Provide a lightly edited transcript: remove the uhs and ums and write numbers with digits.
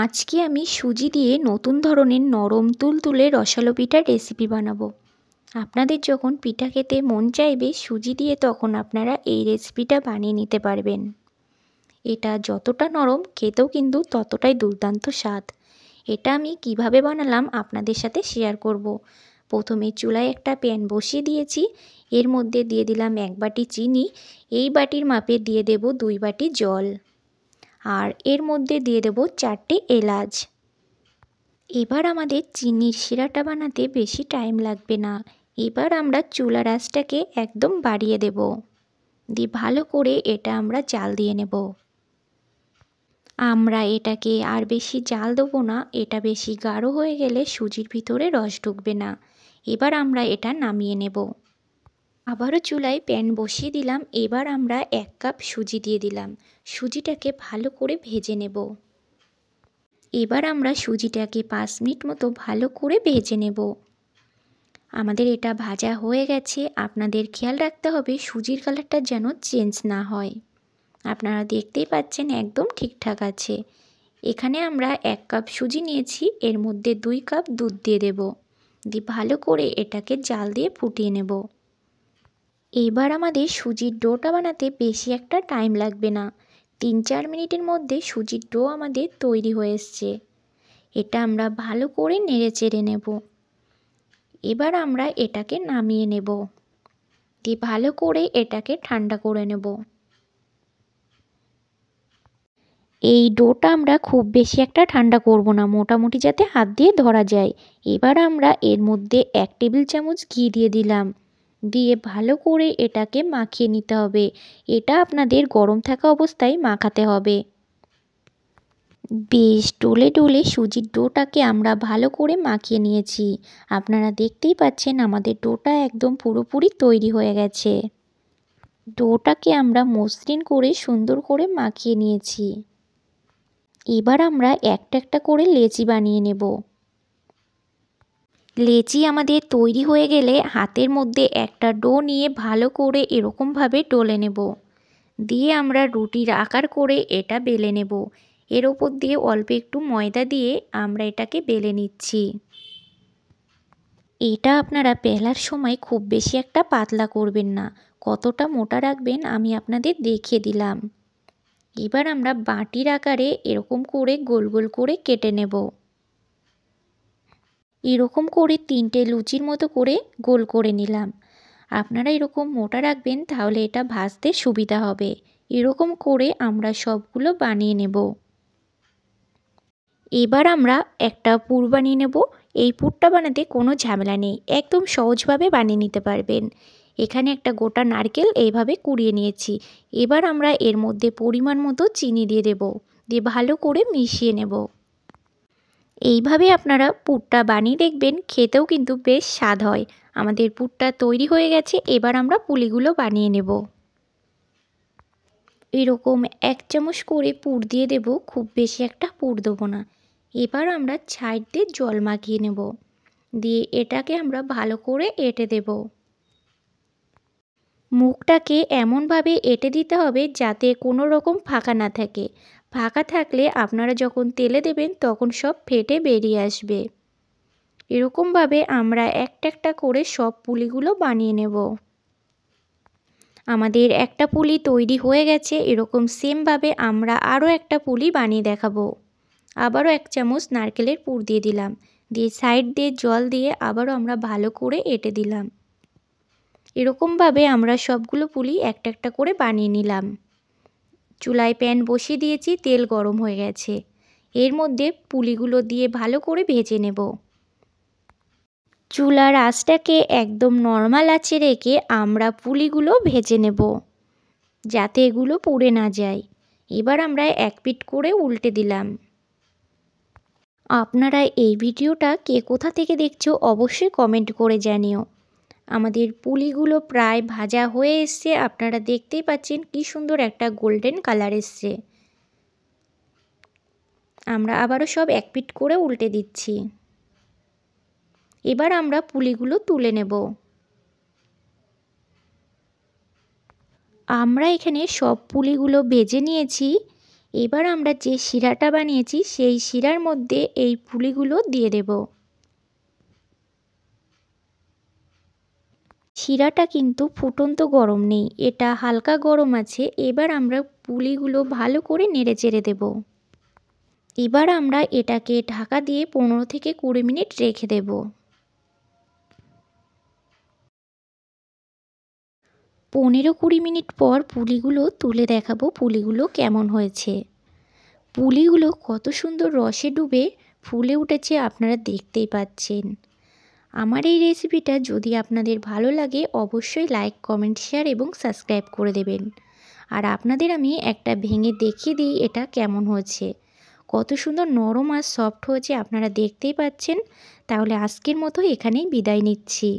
আজকে আমি সুজি দিয়ে নতুন ধরনের নরম তুলতুলে রসালো পিঠার রেসিপি বানাবো। আপনাদের যখন পিঠা খেতে মন চাইবে সুজি দিয়ে, তখন আপনারা এই রেসিপিটা বানিয়ে নিতে পারবেন। এটা যতটা নরম, খেতেও কিন্তু ততটাই দুর্দান্ত স্বাদ। এটা আমি কিভাবে বানালাম আপনাদের সাথে শেয়ার করব। প্রথমে চুলায় একটা প্যান বসিয়ে দিয়েছি। এর মধ্যে দিয়ে দিলাম 1 বাটি চিনি। এই বাটির মাপে দিয়ে দেব 2 বাটি জল। আর এর মধ্যে দিয়ে দেব 4টে এলাচ। এবার আমাদের চিনির শিরাটা বানাতে বেশি টাইম লাগবে না। এবার আমরা চুলার আঁচটাকে একদম বাড়িয়ে দেব, দিয়ে ভালো করে এটা আমরা জাল দিয়ে নেব। আমরা এটাকে আর বেশি জাল দেবো না, এটা বেশি গাঢ় হয়ে গেলে সুজির ভিতরে রস ঢুকবে না। এবার আমরা এটা নামিয়ে নেব। আবারও চুলায় প্যান বসিয়ে দিলাম। এবার আমরা 1 কাপ সুজি দিয়ে দিলাম। সুজিটাকে ভালো করে ভেজে নেব। এবার আমরা সুজিটাকে 5 মিনিট মতো ভালো করে ভেজে নেব। আমাদের এটা ভাজা হয়ে গেছে। আপনাদের খেয়াল রাখতে হবে সুজির কালারটা যেন চেঞ্জ না হয়। আপনারা দেখতেই পাচ্ছেন একদম ঠিকঠাক আছে। এখানে আমরা 1 কাপ সুজি নিয়েছি, এর মধ্যে 2 কাপ দুধ দিয়ে দেব। দিয়ে ভালো করে এটাকে জাল দিয়ে ফুটিয়ে নেব। এবার আমাদের সুজির ডোটা বানাতে বেশি একটা টাইম লাগবে না। 3-4 মিনিটের মধ্যে সুজির ডো আমাদের তৈরি হয়ে এসছে। এটা আমরা ভালো করে নেড়ে চেড়ে নেব। এবার আমরা এটাকে নামিয়ে নেব, দিয়ে ভালো করে এটাকে ঠান্ডা করে নেব। এই ডোটা আমরা খুব বেশি একটা ঠান্ডা করব না, মোটামুটি যাতে হাত দিয়ে ধরা যায়। এবার আমরা এর মধ্যে 1 টেবিল চামচ ঘি দিয়ে দিলাম। দিয়ে ভালো করে এটাকে মাখিয়ে নিতে হবে। এটা আপনাদের গরম থাকা অবস্থায় মাখাতে হবে। বেশ ডলে ডলে সুজির ডোটাকে আমরা ভালো করে মাখিয়ে নিয়েছি। আপনারা দেখতেই পাচ্ছেন আমাদের ডোটা একদম পুরোপুরি তৈরি হয়ে গেছে। ডোটাকে আমরা মসৃণ করে সুন্দর করে মাখিয়ে নিয়েছি। এবার আমরা একটা একটা করে লেচি বানিয়ে নেব। লেচি আমাদের তৈরি হয়ে গেলে হাতের মধ্যে একটা ডো নিয়ে ভালো করে এরকমভাবে ডলে নেব। দিয়ে আমরা রুটির আকার করে এটা বেলে নেব। এর ওপর দিয়ে অল্প একটু ময়দা দিয়ে আমরা এটাকে বেলে নিচ্ছি। এটা আপনারা বেলার সময় খুব বেশি একটা পাতলা করবেন না, কতটা মোটা রাখবেন আমি আপনাদের দেখিয়ে দিলাম। এবার আমরা বাটির আকারে এরকম করে গোল গোল করে কেটে নেব। এরকম করে 3টে লুচির মতো করে গোল করে নিলাম। আপনারা এরকম মোটা রাখবেন, তাহলে এটা ভাজতে সুবিধা হবে। এরকম করে আমরা সবগুলো বানিয়ে নেব। এবার আমরা একটা পুর বানিয়ে নেব। এই পুরটা বানাতে কোনো ঝামেলা নেই, একদম সহজভাবে বানিয়ে নিতে পারবেন। এখানে একটা গোটা নারকেল এইভাবে কুড়িয়ে নিয়েছি। এবার আমরা এর মধ্যে পরিমাণ মতো চিনি দিয়ে দেব, দিয়ে ভালো করে মিশিয়ে নেব। এইভাবে আপনারা পুরটা বানিয়ে দেখবেন, খেতেও কিন্তু বেশ স্বাদ হয়। আমাদের পুরটা তৈরি হয়ে গেছে। এবার আমরা পুলিগুলো বানিয়ে নেব। এরকম 1 চামচ করে পুর দিয়ে দেব, খুব বেশি একটা পুর দেবো না। এবার আমরা সাইড দিয়ে জল মাখিয়ে নেব, দিয়ে এটাকে আমরা ভালো করে এঁটে দেব। মুখটাকে এমনভাবে এঁটে দিতে হবে যাতে কোনো রকম ফাঁকা না থাকে। ফাঁকা থাকলে আপনারা যখন তেলে দেবেন তখন সব ফেটে বেরিয়ে আসবে। এরকমভাবে আমরা একটা একটা করে সব পুলিগুলো বানিয়ে নেব। আমাদের একটা পুলি তৈরি হয়ে গেছে। এরকম সেমভাবে আমরা আরও একটা পুলি বানিয়ে দেখাবো। আবারও 1 চামচ নারকেলের পুর দিয়ে দিলাম, দিয়ে সাইড দিয়ে জল দিয়ে আবারও আমরা ভালো করে এঁটে দিলাম। এরকমভাবে আমরা সবগুলো পুলি একটা একটা করে বানিয়ে নিলাম। চুলায় প্যান বসিয়ে দিয়েছি, তেল গরম হয়ে গেছে। এর মধ্যে পুলিগুলো দিয়ে ভালো করে ভেজে নেব। চুলার আঁচটাকে একদম নর্মাল আঁচে রেখে আমরা পুলিগুলো ভেজে নেব, যাতে এগুলো পুড়ে না যায়। এবার আমরা 1 পিঠ করে উল্টে দিলাম। আপনারা এই ভিডিওটা কে কোথা থেকে দেখছো অবশ্যই কমেন্ট করে জানিও। আমাদের পুলিগুলো প্রায় ভাজা হয়ে এসছে। আপনারা দেখতেই পাচ্ছেন কি সুন্দর একটা গোল্ডেন কালার এসছে। আমরা আবারও সব 1 পিঠ করে উল্টে দিচ্ছি। এবার আমরা পুলিগুলো তুলে নেব। আমরা এখানে সব পুলিগুলো ভেজে নিয়েছি। এবার আমরা যে শিরাটা বানিয়েছি সেই শিরার মধ্যে এই পুলিগুলো দিয়ে দেব। শিরাটা কিন্তু ফুটন্ত গরম নেই, এটা হালকা গরম আছে। এবার আমরা পুলিগুলো ভালো করে নেড়েচেড়ে দেব। এবার আমরা এটাকে ঢাকা দিয়ে 15 থেকে 20 মিনিট রেখে দেব। 15-20 মিনিট পর পুলিগুলো তুলে দেখাবো পুলিগুলো কেমন হয়েছে। পুলিগুলো কত সুন্দর রসে ডুবে ফুলে উঠেছে আপনারা দেখতেই পাচ্ছেন। আমার এই রেসিপিটা যদি আপনাদের ভালো লাগে অবশ্যই লাইক, কমেন্ট, শেয়ার এবং সাবস্ক্রাইব করে দেবেন। আর আপনাদের আমি একটা ভেঙে দেখিয়ে দিই এটা কেমন হয়েছে। কত সুন্দর নরম আর সফট হয়েছে আপনারা দেখতেই পাচ্ছেন। তাহলে আজকের মতো এখানেই বিদায় নিচ্ছি।